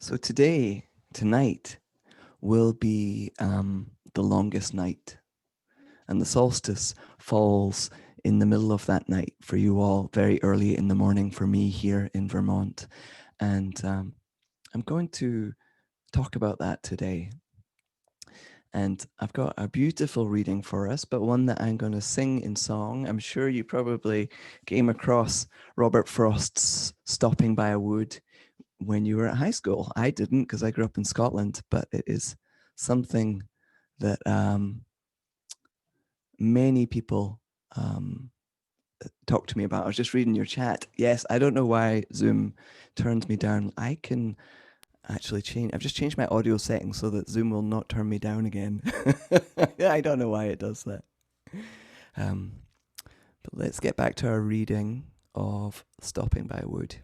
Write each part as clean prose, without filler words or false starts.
So tonight, will be the longest night, and the solstice falls in the middle of that night for you all, very early in the morning for me here in Vermont. And I'm going to talk about that today. And I've got a beautiful reading for us, but one that I'm going to sing in song. I'm sure you probably came across Robert Frost's Stopping by a Wood when you were at high school. I didn't because I grew up in Scotland, but it is something that many people um, talk to me about. I was just reading your chat. Yes, I don't know why Zoom turns me down. I can actually change. I've just changed my audio settings so that Zoom will not turn me down again. I don't know why it does that. Um, but let's get back to our reading of Stopping by a Wood.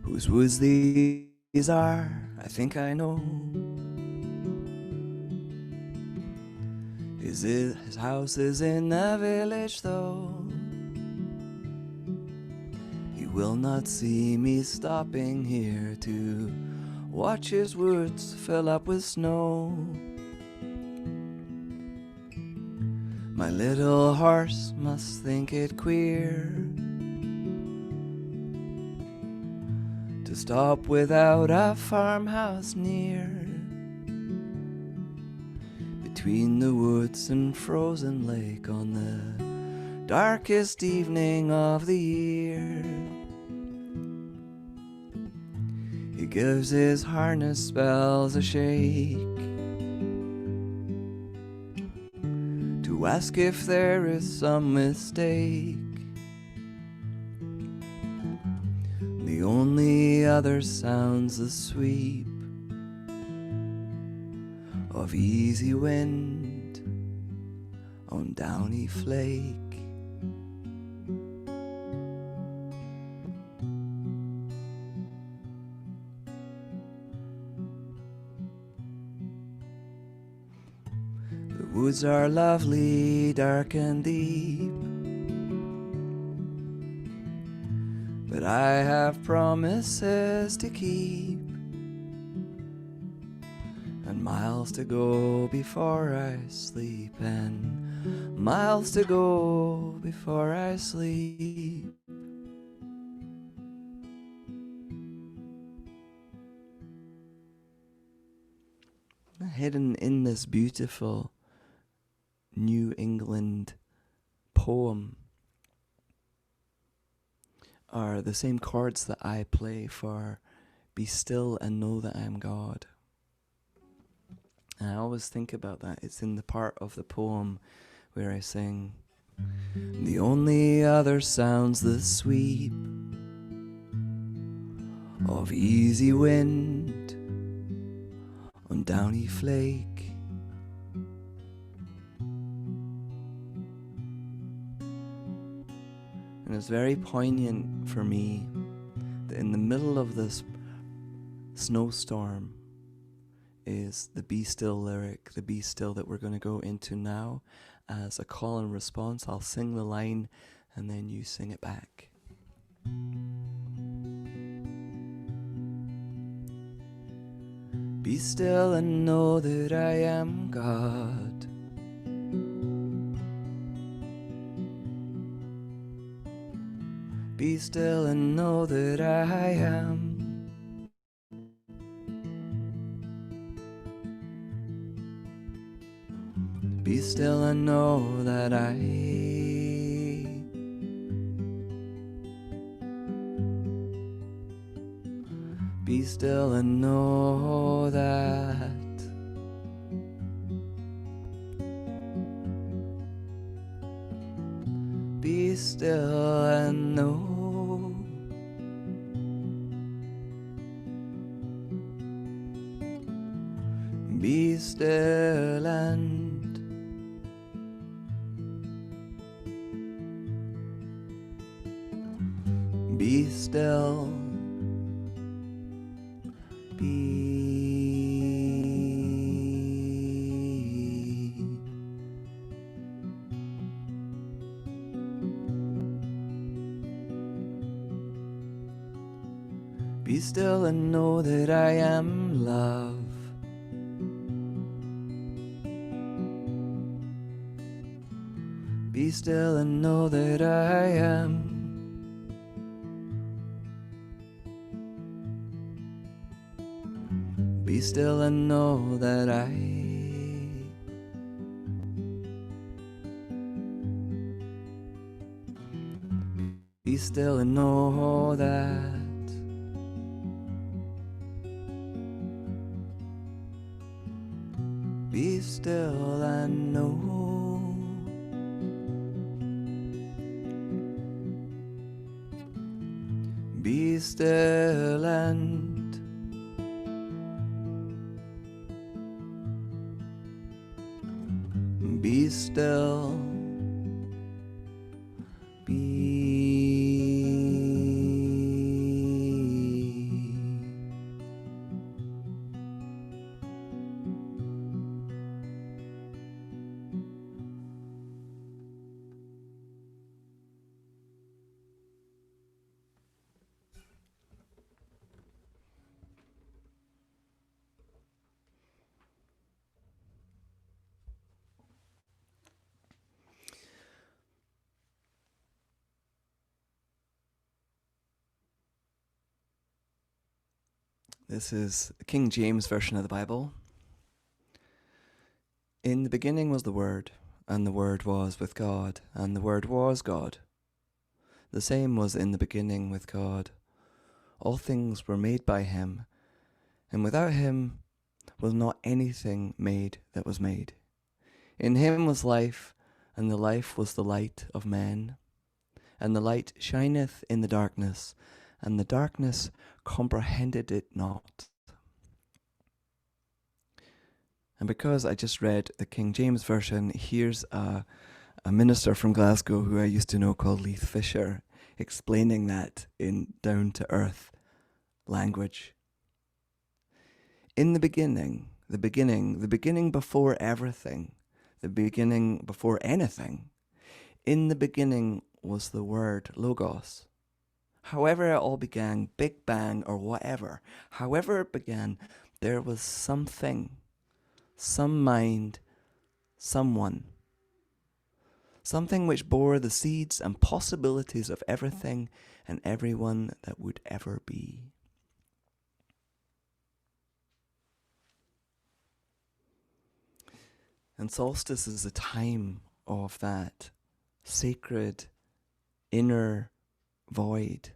Whose woods these are, I think I know. His house is in the village though. He will not see me stopping here to watch his woods fill up with snow. My little horse must think it queer to stop without a farmhouse near, between the woods and frozen lake on the darkest evening of the year. He gives his harness bells a shake to ask if there is some mistake. The only other sound's the sweep of easy wind on downy flake. The woods are lovely, dark and deep, but I have promises to keep, and miles to go before I sleep, and miles to go before I sleep. Hidden in this beautiful New England poem are the same chords that I play for Be Still and Know That I Am God. And I always think about that. It's in the part of the poem where I sing, the only other sound's the sweep of easy wind on downy flake. And it's very poignant for me that in the middle of this snowstorm is the Be Still lyric, the Be Still that we're going to go into now as a call and response. I'll sing the line and then you sing it back. Be still and know that I am God. Be still and know that I am. Be still and know that I. Be still and know that. Be still and know. Be still and be still Be still and know that I am love. Be still and know that I am. Be still and know that I. Be still and know that. Be still and know. Be still and. Be still. This is the King James Version of the Bible. In the beginning was the Word, and the Word was with God, and the Word was God. The same was in the beginning with God. All things were made by him, and without him was not anything made that was made. In him was life, and the life was the light of men. And the light shineth in the darkness, and the darkness comprehended it not. And because I just read the King James Version, here's a minister from Glasgow who I used to know called Leith Fisher explaining that in down-to-earth language. In the beginning before everything, the beginning before anything, in the beginning was the word Logos. However it all began, Big Bang or whatever, however it began, there was something, some mind, someone, something which bore the seeds and possibilities of everything and everyone that would ever be. And solstice is a time of that sacred inner void,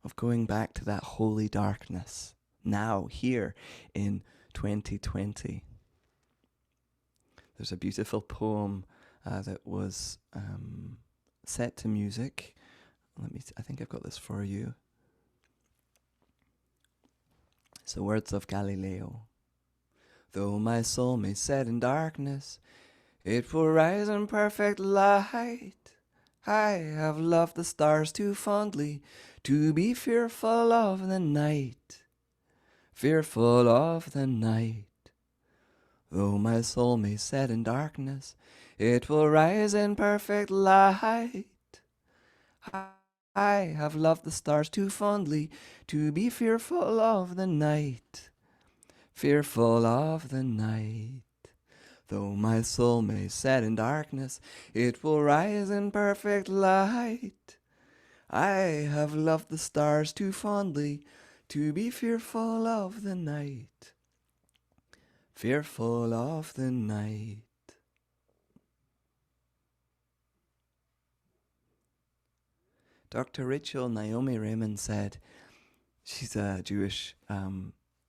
of going back to that holy darkness, now, here in 2020. There's a beautiful poem that was set to music. I think I've got this for you. It's the words of Galileo. Though my soul may set in darkness, it will rise in perfect light. I have loved the stars too fondly to be fearful of the night. Fearful of the night. Though my soul may set in darkness, it will rise in perfect light. I have loved the stars too fondly to be fearful of the night. Fearful of the night. Though my soul may set in darkness, it will rise in perfect light. I have loved the stars too fondly to be fearful of the night. Fearful of the night. Dr. Rachel Naomi Raymond said, she's a Jewish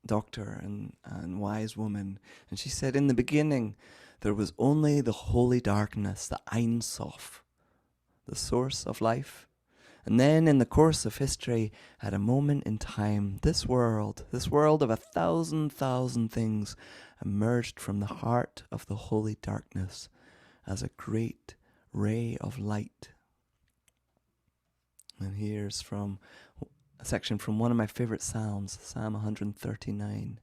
doctor and wise woman, and she said, in the beginning there was only the holy darkness, the Ein Sof, the source of life. And then in the course of history, at a moment in time, this world of 1,000 things emerged from the heart of the holy darkness as a great ray of light. And here's from a section from one of my favorite Psalms, Psalm 139.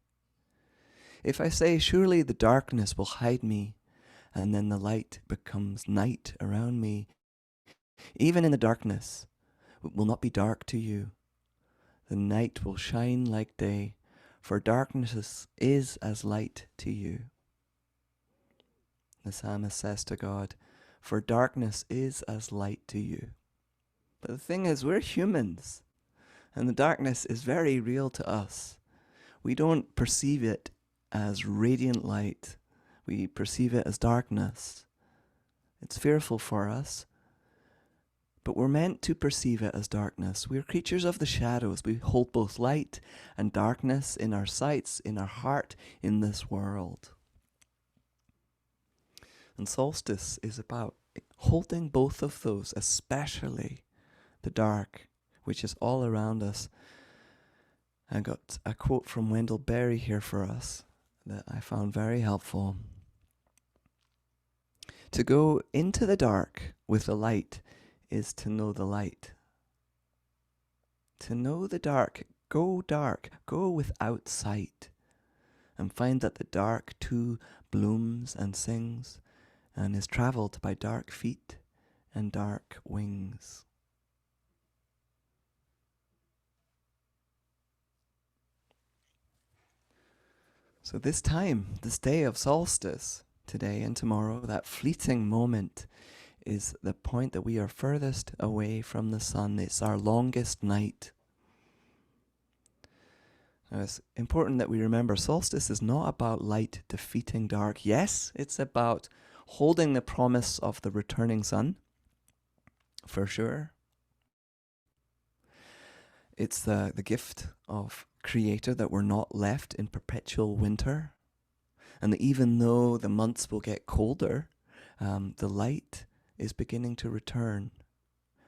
If I say, surely the darkness will hide me, and then the light becomes night around me, even in the darkness, it will not be dark to you. The night will shine like day, for darkness is as light to you. The psalmist says to God, for darkness is as light to you. But the thing is, we're humans, and the darkness is very real to us. We don't perceive it as radiant light. We perceive it as darkness. It's fearful for us, but we're meant to perceive it as darkness. We're creatures of the shadows. We hold both light and darkness in our sights, in our heart, in this world. And solstice is about holding both of those, especially the dark, which is all around us. I got a quote from Wendell Berry here for us that I found very helpful. To go into the dark with the light is to know the light. To know the dark, go without sight, and find that the dark too blooms and sings, and is travelled by dark feet and dark wings. So this day of solstice, today and tomorrow, that fleeting moment, is the point that we are furthest away from the sun. It's our longest night. Now, it's important that we remember solstice is not about light defeating dark. Yes, it's about holding the promise of the returning sun, for sure. It's the gift of Creator that we're not left in perpetual winter, and that even though the months will get colder, the light is beginning to return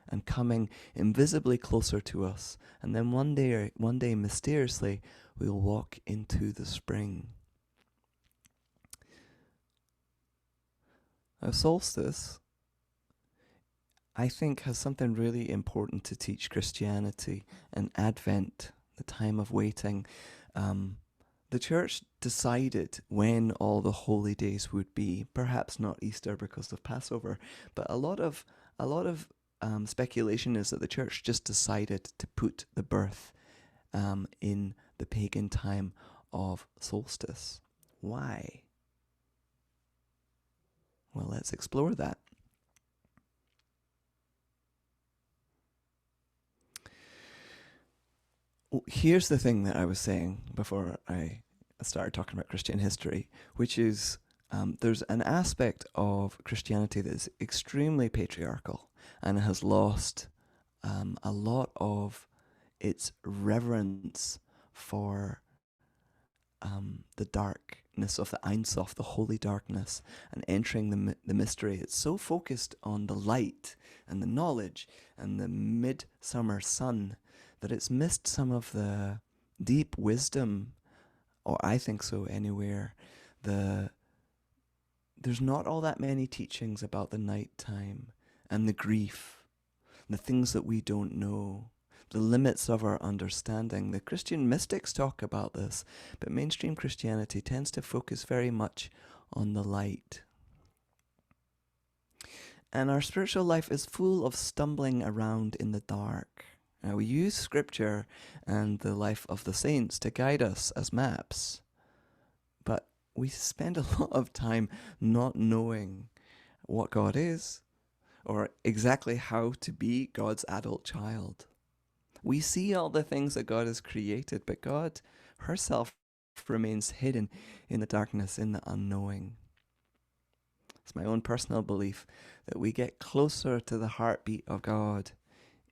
and coming invisibly closer to us. And then one day mysteriously, we'll walk into the spring. A solstice, I think, has something really important to teach Christianity and Advent, the time of waiting. The church decided when all the holy days would be. Perhaps not Easter because of Passover, but a lot of speculation is that the church just decided to put the birth in the pagan time of solstice. Why? Well, let's explore that. Here's the thing that I was saying before I started talking about Christian history, which is there's an aspect of Christianity that is extremely patriarchal and has lost a lot of its reverence for the darkness of the Ein Sof, the holy darkness, and entering the mystery. It's so focused on the light and the knowledge and the midsummer sun that it's missed some of the deep wisdom, or I think so anywhere. There's not all that many teachings about the nighttime and the grief, the things that we don't know, the limits of our understanding. The Christian mystics talk about this, but mainstream Christianity tends to focus very much on the light. And our spiritual life is full of stumbling around in the dark. Now, we use scripture and the life of the saints to guide us as maps, but we spend a lot of time not knowing what God is or exactly how to be God's adult child. We see all the things that God has created, but God herself remains hidden in the darkness, in the unknowing. It's my own personal belief that we get closer to the heartbeat of God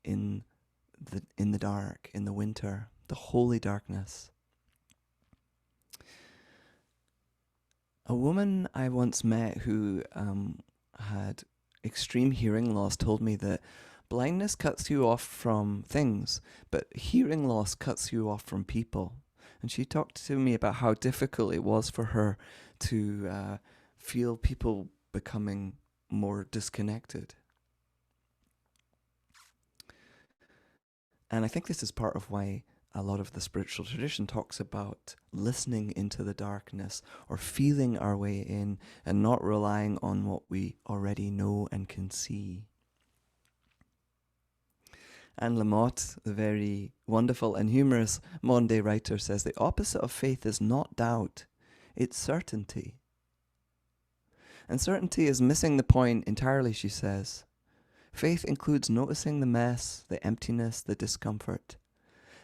in the dark, in the winter, the holy darkness. A woman I once met who had extreme hearing loss told me that blindness cuts you off from things, but hearing loss cuts you off from people. And she talked to me about how difficult it was for her to feel people becoming more disconnected. And I think this is part of why a lot of the spiritual tradition talks about listening into the darkness or feeling our way in and not relying on what we already know and can see. Anne Lamott, the very wonderful and humorous modern day writer, says the opposite of faith is not doubt, it's certainty. And certainty is missing the point entirely, she says. Faith includes noticing the mess, the emptiness, the discomfort,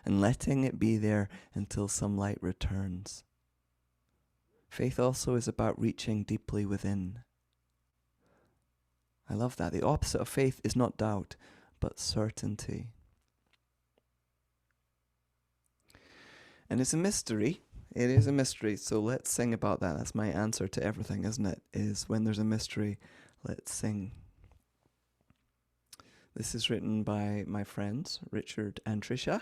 and letting it be there until some light returns. Faith also is about reaching deeply within. I love that. The opposite of faith is not doubt, but certainty. And it's a mystery. It is a mystery, so let's sing about that. That's my answer to everything, isn't it? Is when there's a mystery, let's sing. This is written by my friends, Richard and Tricia.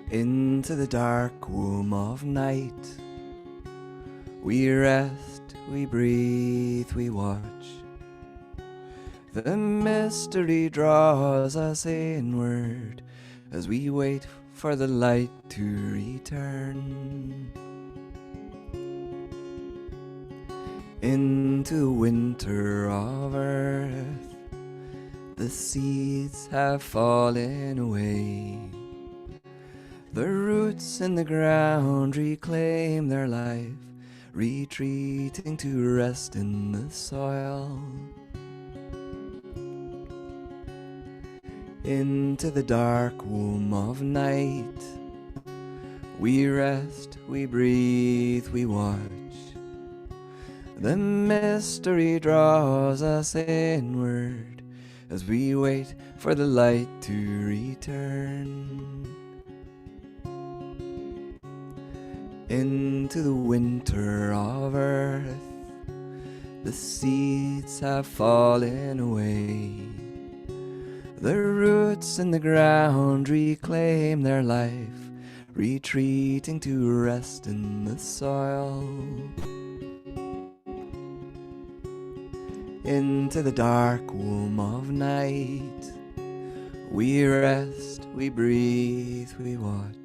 Into the dark womb of night, we rest, we breathe, we watch. The mystery draws us inward as we wait for the light to return. Into the winter of earth, the seeds have fallen away. The roots in the ground reclaim their life, retreating to rest in the soil. Into the dark womb of night, we rest, we breathe, we watch. The mystery draws us inward as we wait for the light to return. Into the winter of earth, the seeds have fallen away. The roots in the ground reclaim their life, retreating to rest in the soil. Into the dark womb of night, we rest, we breathe, we watch.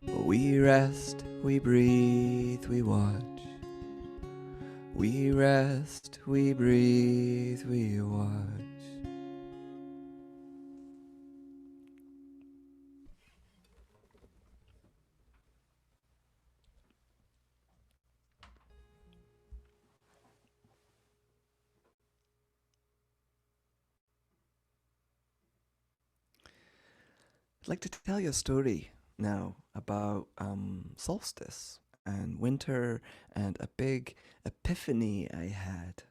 We rest, we breathe, we watch. We rest, we breathe, we watch. I'd like to tell you a story now about solstice and winter and a big epiphany I had.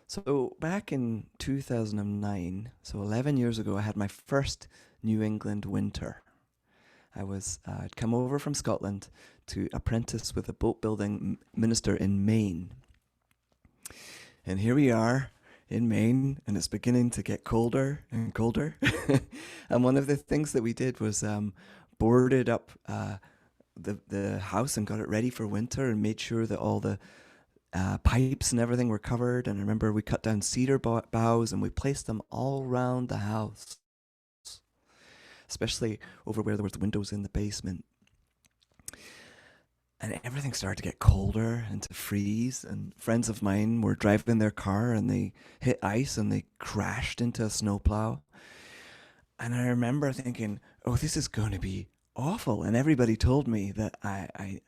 So back in 2009, so 11 years ago, I had my first New England winter. I'd come over from Scotland to apprentice with a boat building minister in Maine. And here we are in Maine, and it's beginning to get colder and colder. And one of the things that we did was boarded up the house and got it ready for winter and made sure that all the pipes and everything were covered. And I remember we cut down cedar boughs and we placed them all around the house, especially over where there was the windows in the basement. And everything started to get colder and to freeze. And friends of mine were driving their car and they hit ice and they crashed into a snowplow. And I remember thinking, oh, this is going to be awful. And everybody told me that I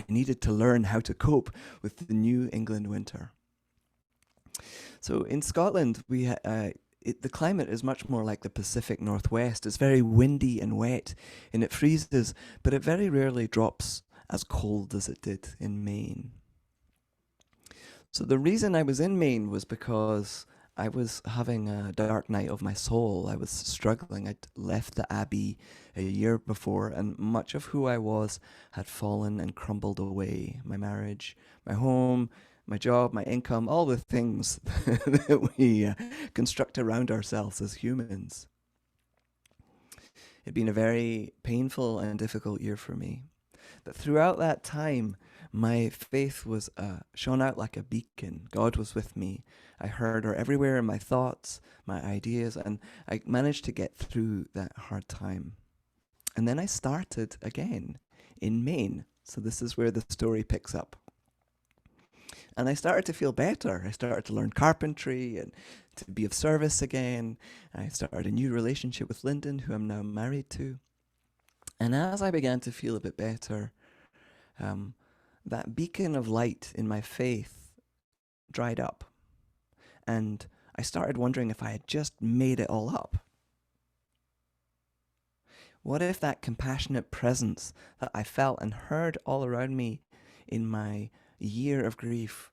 needed to learn how to cope with the New England winter. So in Scotland, the climate is much more like the Pacific Northwest. It's very windy and wet, and it freezes, but it very rarely drops as cold as it did in Maine. So the reason I was in Maine was because I was having a dark night of my soul. I was struggling. I'd left the Abbey a year before, and much of who I was had fallen and crumbled away. My marriage, my home, my job, my income, all the things that we construct around ourselves as humans. It'd been a very painful and difficult year for me. But throughout that time, my faith was shone out like a beacon. God was with me. I heard her everywhere in my thoughts, my ideas, and I managed to get through that hard time. And then I started again in Maine. So this is where the story picks up. And I started to feel better. I started to learn carpentry and to be of service again. I started a new relationship with Lyndon, who I'm now married to. And as I began to feel a bit better, um, that beacon of light in my faith dried up. And I started wondering if I had just made it all up. What if that compassionate presence that I felt and heard all around me in my year of grief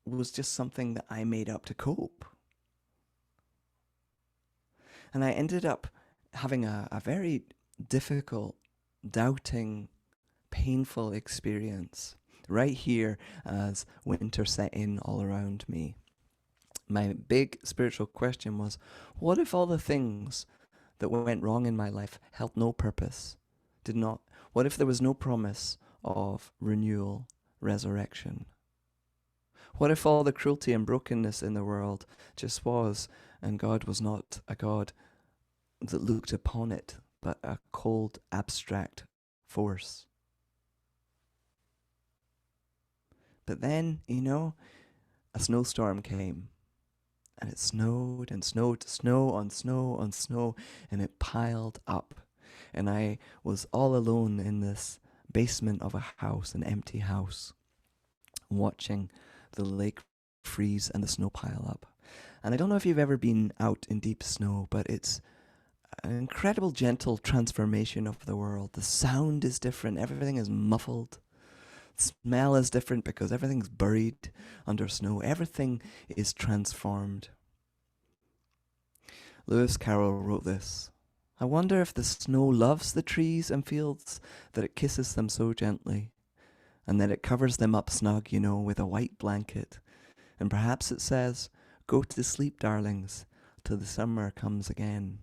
was just something that I made up to cope? And I ended up having a very difficult, doubting, painful experience right here as winter set in all around me. My big spiritual question was, what if all the things that went wrong in my life held no purpose, did not, what if there was no promise of renewal, resurrection? What if all the cruelty and brokenness in the world just was, and God was not a God that looked upon it, but a cold, abstract force? But then, a snowstorm came. And it snowed and snowed, snow on snow on snow, and it piled up. And I was all alone in this basement of a house, an empty house, watching the lake freeze and the snow pile up. And I don't know if you've ever been out in deep snow, but it's an incredible gentle transformation of the world. The sound is different, everything is muffled. Smell is different because everything's buried under snow. Everything is transformed. Lewis Carroll wrote this. I wonder if the snow loves the trees and fields, that it kisses them so gently, and that it covers them up snug, with a white blanket. And perhaps it says, go to sleep, darlings, till the summer comes again.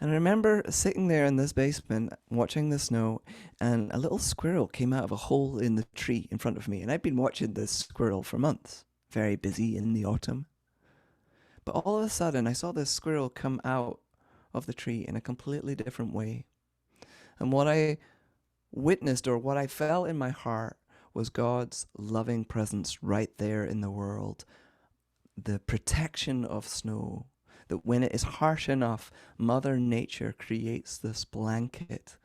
And I remember sitting there in this basement watching the snow, and a little squirrel came out of a hole in the tree in front of me. And I'd been watching this squirrel for months, very busy in the autumn. But all of a sudden, I saw this squirrel come out of the tree in a completely different way. And what I witnessed, or what I felt in my heart, was God's loving presence right there in the world. The protection of snow, that when it is harsh enough, Mother Nature creates this blanket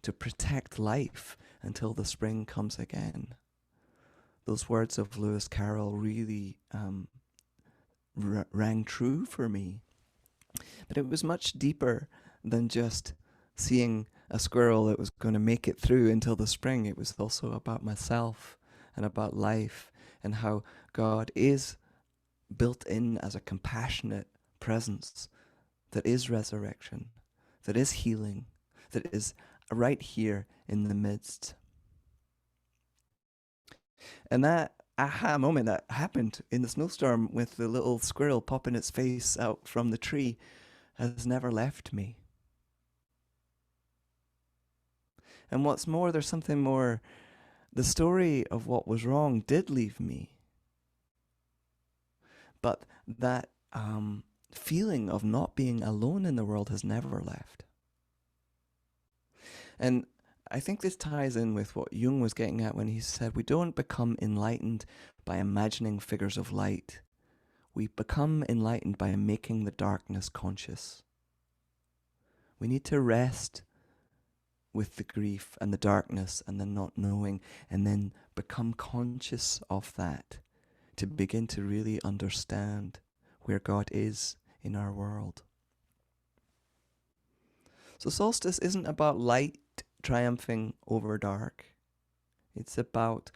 to protect life until the spring comes again. Those words of Lewis Carroll really rang true for me. But it was much deeper than just seeing a squirrel that was going to make it through until the spring. It was also about myself and about life, and how God is built in as a compassionate presence that is resurrection, that is healing, that is right here in the midst. And that aha moment that happened in the snowstorm with the little squirrel popping its face out from the tree has never left me. And what's more, there's something more. The story of what was wrong did leave me. But that feeling of not being alone in the world has never left. And I think this ties in with what Jung was getting at when he said we don't become enlightened by imagining figures of light. We become enlightened by making the darkness conscious. We need to rest with the grief and the darkness and the not knowing, and then become conscious of that to begin to really understand where God is in our world. So solstice isn't about light triumphing over dark. It's about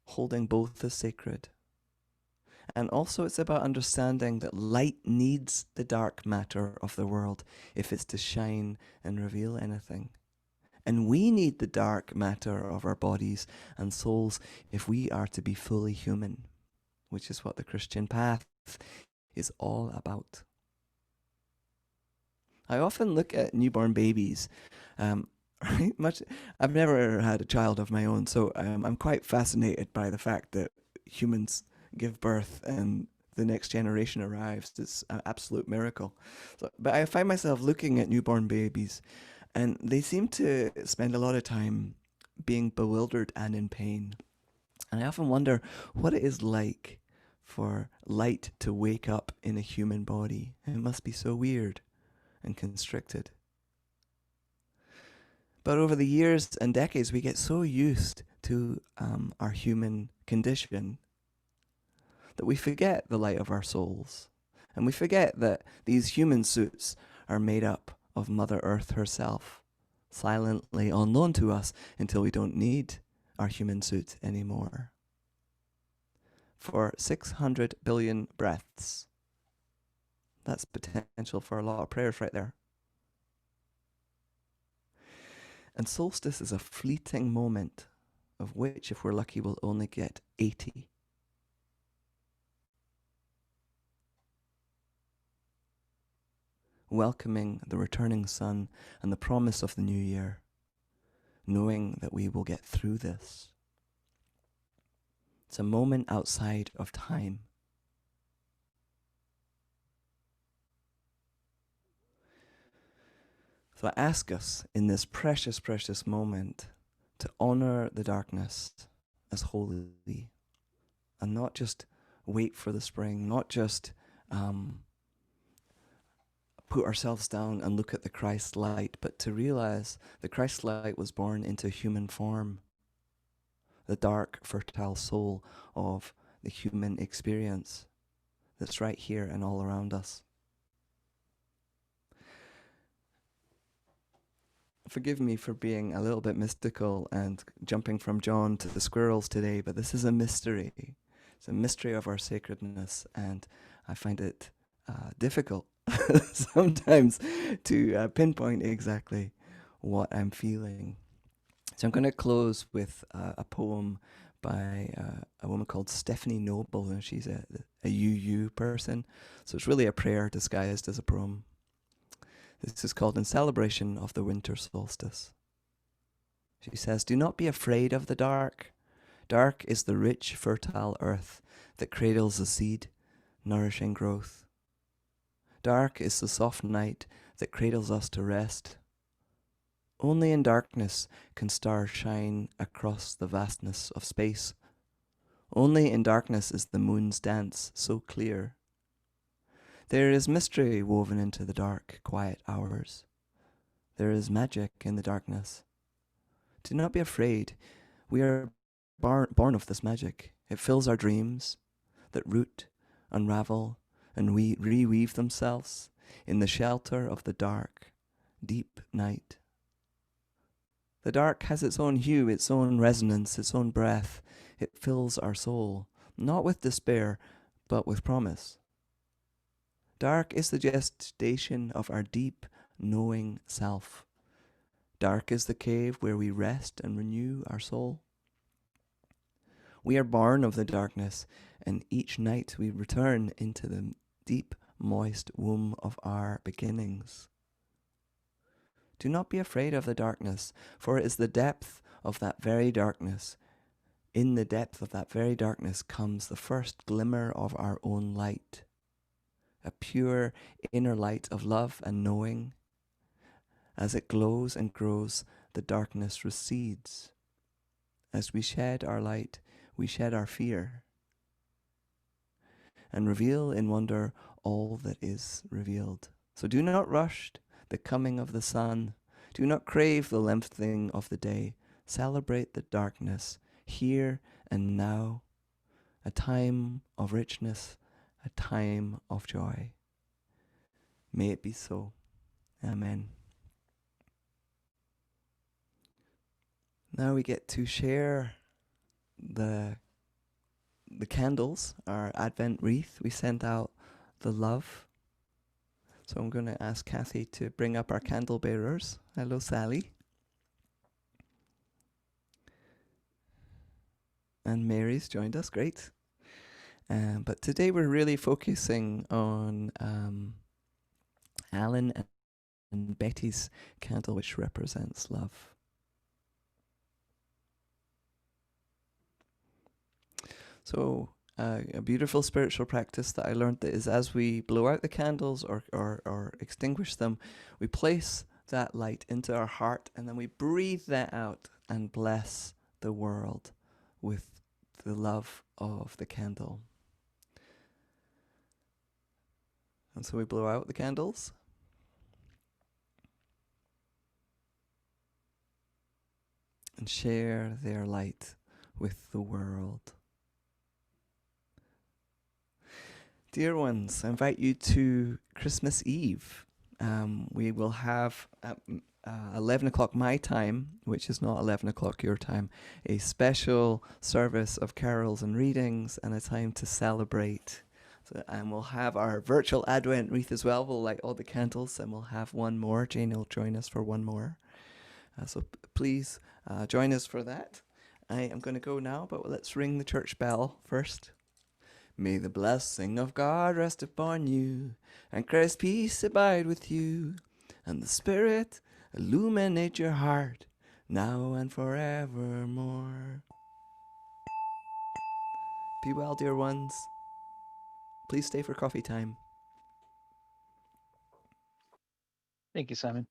holding both as sacred. And also, it's about understanding that light needs the dark matter of the world if it's to shine and reveal anything. And we need the dark matter of our bodies and souls if we are to be fully human, which is what the Christian path is all about. I often look at newborn babies. Right? I've never had a child of my own, so I'm quite fascinated by the fact that humans give birth and the next generation arrives. It's an absolute miracle. So, but I find myself looking at newborn babies, and they seem to spend a lot of time being bewildered and in pain. And I often wonder what it is like for light to wake up in a human body. It must be so weird and constricted. But over the years and decades, we get so used to our human condition that we forget the light of our souls. And we forget that these human suits are made up of Mother Earth herself, silently on loan to us until we don't need our human suit anymore. For 600 billion breaths, that's potential for a lot of prayers right there. And solstice is a fleeting moment, of which, if we're lucky, we'll only get 80. Welcoming the returning sun and the promise of the new year, knowing that we will get through this. It's a moment outside of time. So I ask us in this precious, precious moment to honor the darkness as holy and not just wait for the spring, not just put ourselves down and look at the Christ light, but to realize the Christ light was born into human form, the dark, fertile soul of the human experience that's right here and all around us. Forgive me for being a little bit mystical and jumping from John to the squirrels today, but this is a mystery. It's a mystery of our sacredness, and I find it difficult sometimes to pinpoint exactly what I'm feeling. So I'm going to close with a poem by a woman called Stephanie Noble, and she's a UU person. So it's really a prayer disguised as a poem. This is called In Celebration of the Winter Solstice. She says, "Do not be afraid of the dark. Dark is the rich, fertile earth that cradles the seed, nourishing growth. Dark is the soft night that cradles us to rest. Only in darkness can stars shine across the vastness of space. Only in darkness is the moon's dance so clear. There is mystery woven into the dark, quiet hours. There is magic in the darkness. Do not be afraid. We are born of this magic. It fills our dreams that root, unravel, and we reweave themselves in the shelter of the dark, deep night. The dark has its own hue, its own resonance, its own breath. It fills our soul, not with despair, but with promise. Dark is the gestation of our deep, knowing self. Dark is the cave where we rest and renew our soul. We are born of the darkness, and each night we return into the deep, moist womb of our beginnings. Do not be afraid of the darkness, for it is the depth of that very darkness. In the depth of that very darkness comes the first glimmer of our own light, a pure inner light of love and knowing. As it glows and grows, the darkness recedes. As we shed our light, we shed our fear, and reveal in wonder all that is revealed. So do not rush the coming of the sun. Do not crave the lengthening of the day. Celebrate the darkness here and now, a time of richness, a time of joy. May it be so. Amen. Now we get to share the the candles, our Advent wreath, we sent out the love. So I'm going to ask Kathy to bring up our candle bearers. Hello, Sally. And Mary's joined us. Great. But today we're really focusing on Alan and Betty's candle, which represents love. So a beautiful spiritual practice that I learned that is as we blow out the candles or extinguish them, we place that light into our heart and then we breathe that out and bless the world with the love of the candle. And so we blow out the candles. And share their light with the world. Dear ones, I invite you to Christmas Eve. We will have at 11 o'clock my time, which is not 11 o'clock your time, a special service of carols and readings and a time to celebrate. So, and we'll have our virtual Advent wreath as well. We'll light all the candles and we'll have one more. Jane will join us for one more. So please join us for that. I am going to go now, but let's ring the church bell first. May the blessing of God rest upon you, and Christ's peace abide with you, and the Spirit illuminate your heart, now and forevermore. Be well, dear ones. Please stay for coffee time. Thank you, Simon.